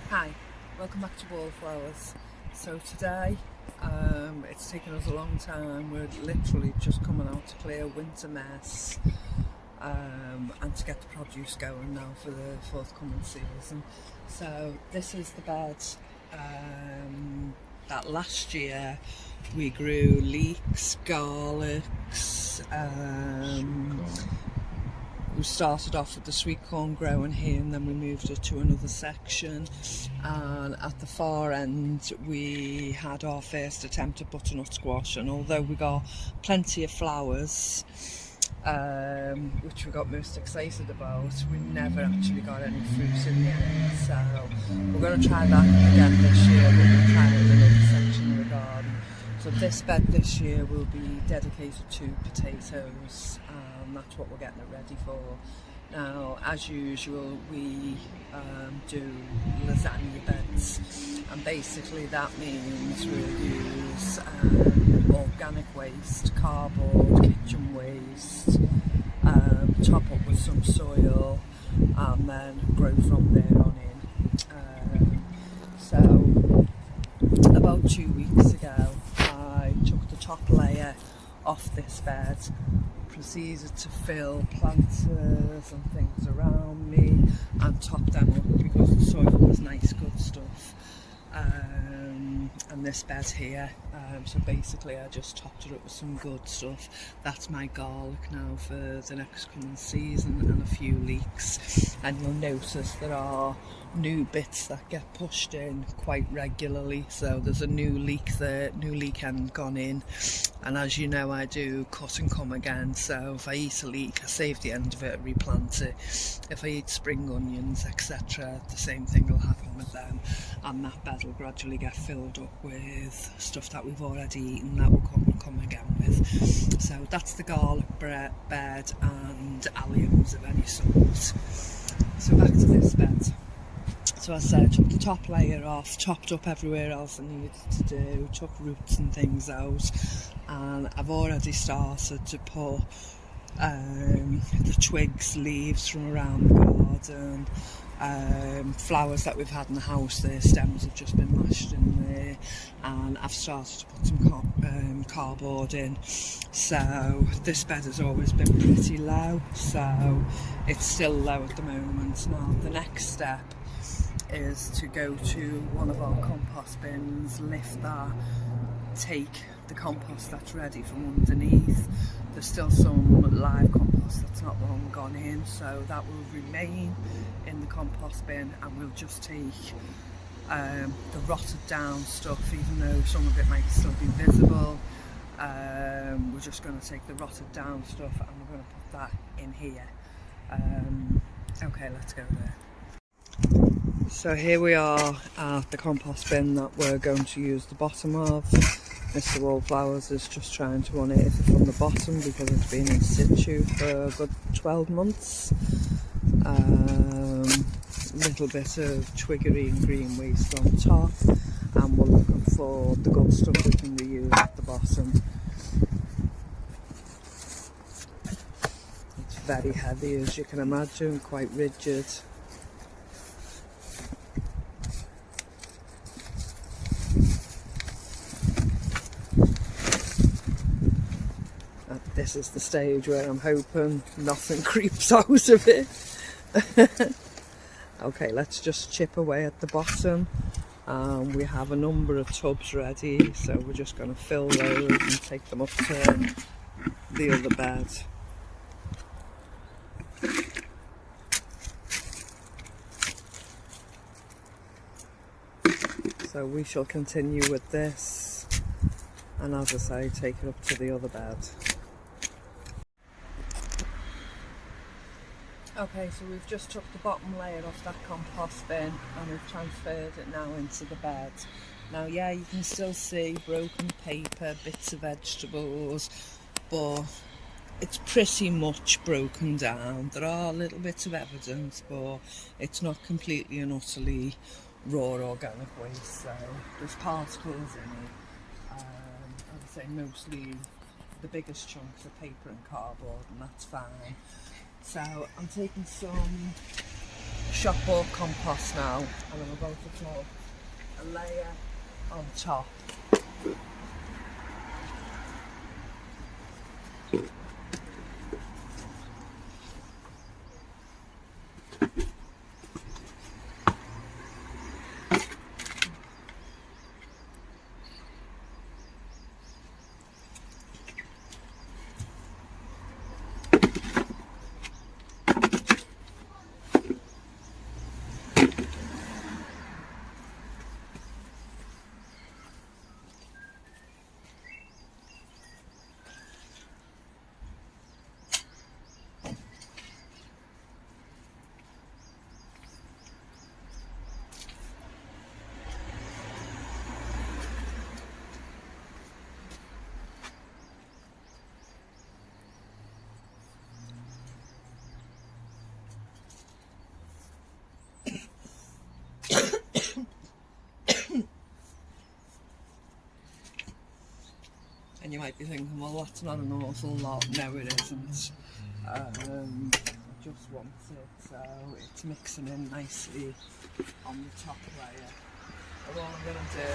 Hi, welcome back to Wallflowers. So today, it's taken us a long time. We're literally just coming out to clear winter mess and to get the produce going now for the forthcoming season. So this is the bed that last year we grew leeks, garlics, we started off with the sweet corn growing here, and then we moved it to another section, and at the far end we had our first attempt at butternut squash, and although we got plenty of flowers, which we got most excited about, we never actually got any fruit in the end. So we're going to try that again this year, but we'll try it in another section of the garden. So this bed this year will be dedicated to potatoes, and that's what we're getting it ready for. Now, as usual, we do lasagna beds, and basically that means we'll use organic waste, cardboard, kitchen waste, top up with some soil, and then grow from there on in. So about 2 weeks ago, I took the top layer off this bed, proceeded to fill planters and things around me and top them up because the soil was nice, good stuff. And this bed here, so basically I just topped it up with some good stuff. That's my garlic now for the next coming season, and a few leeks, and you'll notice there are new bits that get pushed in quite regularly. So there's a new leek there, new leek end gone in, and as you know, I do cut and come again. So if I eat a leek, I save the end of it, replant it. If I eat spring onions, etc., the same thing will happen with them, and that bed will gradually get filled up with stuff that we've already eaten that we'll come again with. So that's the garlic bed and alliums of any sort. So back to this bed. So as I said, I took the top layer off, chopped up everywhere else I needed to do, took roots and things out, and I've already started to put the twigs, leaves from around the garden, flowers that we've had in the house, their stems have just been lashed in there, and I've started to put some cardboard in. So this bed has always been pretty low, so it's still low at the moment. Now the next step is to go to one of our compost bins, lift that, take the compost that's ready from underneath. There's still some live compost that's not long gone in, so that will remain in the compost bin, and we'll just take the rotted down stuff, even though some of it might still be visible. We're just going to take the rotted down stuff and we're going to put that in here. Okay, let's go there. So here we are at the compost bin that we're going to use the bottom of. Mr. Wallflowers is just trying to unearth it from the bottom because it's been in situ for a good 12 months. Little bit of twiggery and green waste on top, and we're looking for the good stuff we can reuse at the bottom. It's very heavy, as you can imagine, quite rigid. This is the stage where I'm hoping nothing creeps out of it. Okay, let's just chip away at the bottom. We have a number of tubs ready, so we're just going to fill those and take them up to the other bed. So we shall continue with this, and as I say, take it up to the other bed. Okay, so we've just took the bottom layer off that compost bin and we've transferred it now into the bed. Now, yeah, you can still see broken paper, bits of vegetables, but it's pretty much broken down. There are little bits of evidence, but it's not completely and utterly raw organic waste, so there's particles in it. I would say mostly the biggest chunks are paper and cardboard, and that's fine. So I'm taking some shop bought compost now, and I'm about to put a layer on top. And you might be thinking, well, that's not an awful lot. No, it isn't. I just want it so it's mixing in nicely on the top layer. And all I'm going to do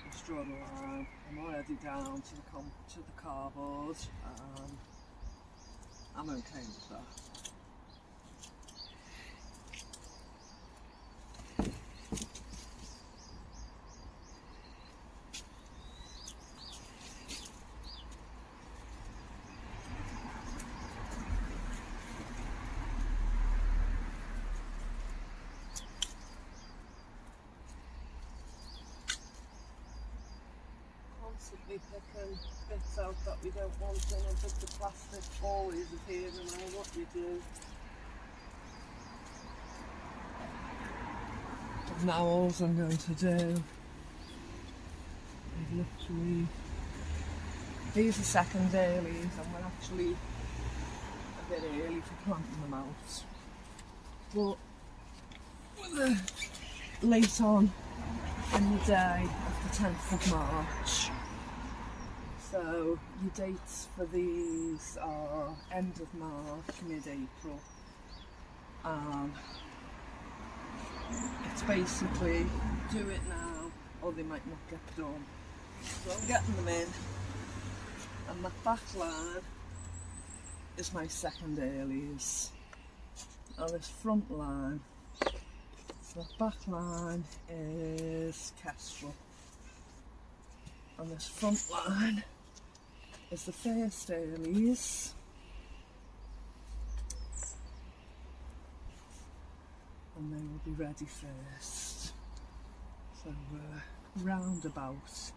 is draw the line. I'm already down to the cardboard. I'm okay with that. Constantly picking bits out that we don't want in it, but the plastic always appears no matter what you do. Now all I'm going to do is literally, these are second earlies and we're actually a bit early for planting them out. But late on in the day of the 10th of March. So your dates for these are end of March, mid-April. It's basically do it now or they might not get done. So I'm getting them in, and my back line is my second earlies. Now this front line, so the back line is kestrel, and this front line is the first earlies. And they will be ready first. So we're round about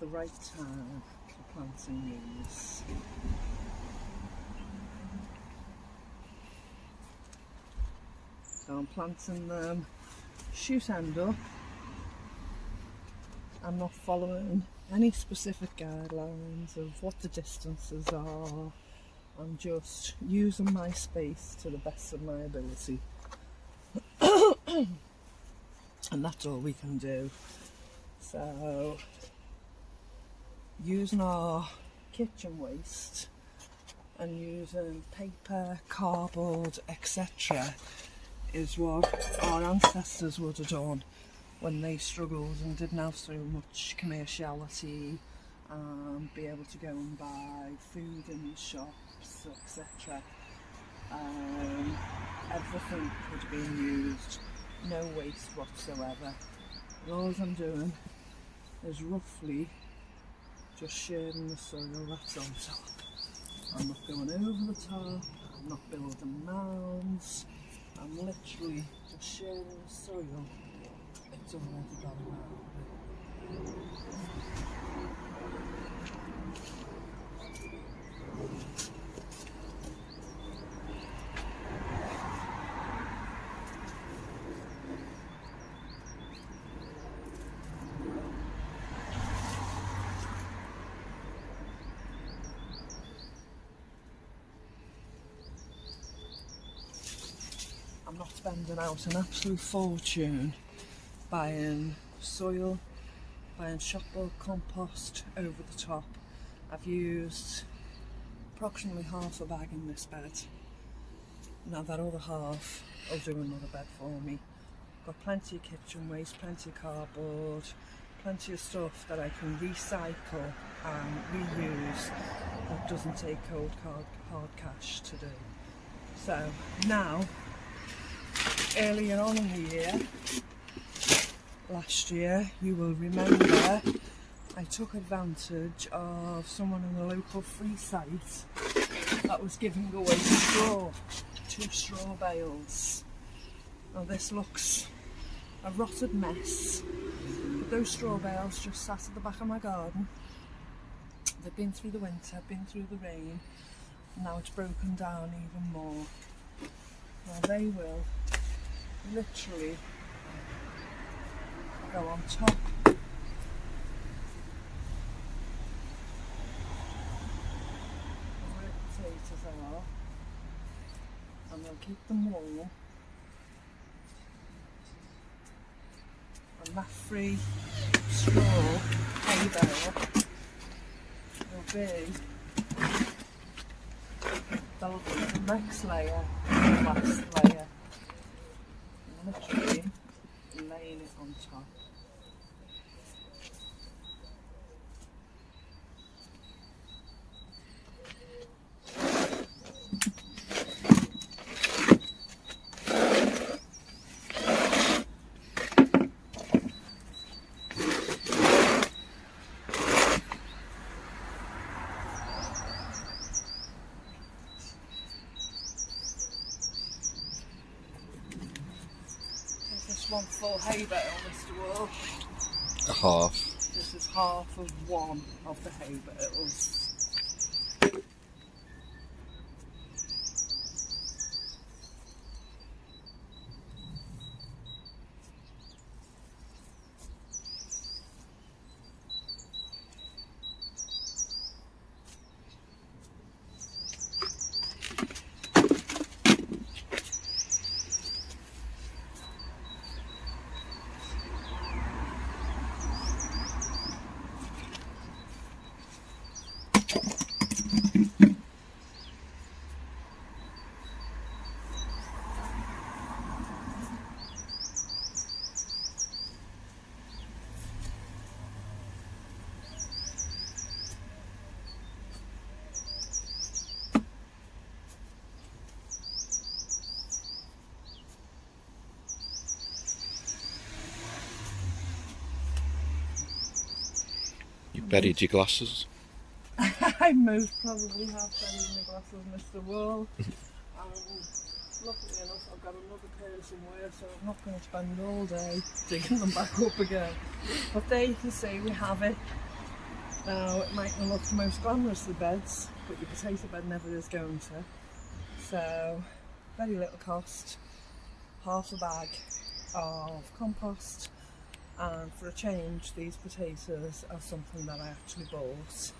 the right time for planting these. So I'm planting them shoot end up. I'm not following any specific guidelines of what the distances are. I'm just using my space to the best of my ability. And that's all we can do. So using our kitchen waste and using paper, cardboard, etc. is what our ancestors would have done when they struggled and didn't have so much commerciality, be able to go and buy food in the shops, etc. Everything could have been used, no waste whatsoever. And all I'm doing is roughly just sharing the soil that's on top. I'm not going over the top, I'm not building mounds, I'm literally just sharing the soil. It's already got around. I'm not spending out an absolute fortune buying soil, buying shop bought compost over the top. I've used approximately half a bag in this bed. Now that other half will do another bed for me. Got plenty of kitchen waste, plenty of cardboard, plenty of stuff that I can recycle and reuse that doesn't take cold hard cash to do. So now, earlier on in the year, last year, you will remember I took advantage of someone in the local free site that was giving away straw, 2 straw bales. Now this looks a rotted mess, but those straw bales just sat at the back of my garden. They've been through the winter, been through the rain, and now it's broken down even more. Now they will literally go on top where the potatoes are, and they'll keep them warm. And that free straw hay bale will be the next layer, the last layer, literally laying it on top. One full hay bale, Mr. Wolf. Half. This is half of one of the hay bales. You buried your glasses? I most probably have buried my glasses, Mr. Wool. Luckily enough, I've got another pair somewhere, so I'm not going to spend all day digging them back up again. But there you can see we have it. Now, it might not look the most glamorous of the beds, but your potato bed never is going to. So, very little cost, half a bag of compost, and for a change, these potatoes are something that I actually bought,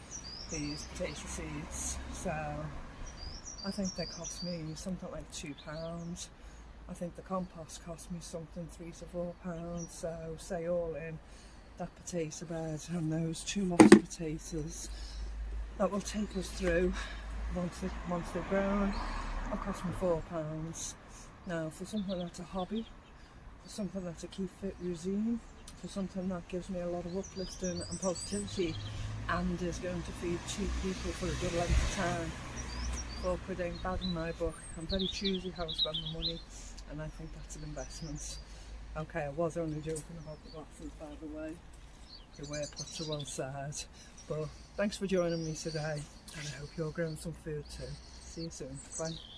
these potato seeds. So, I think they cost me something like £2. I think the compost cost me something £3 to £4. So say all in, that potato bed and those 2 lots of potatoes that will take us through once they're grown, will cost me £4. Now for something that's a hobby, for something that's a keep fit routine, for something that gives me a lot of uplifting and positivity and is going to feed 2 people for a good length of time, £4 ain't bad in my book. I'm very choosy how I spend the money, and I think that's an investment. Okay, I was only joking about the glasses, by the way. They were put to one side. But thanks for joining me today, and I hope you're growing some food too. See you soon. Bye.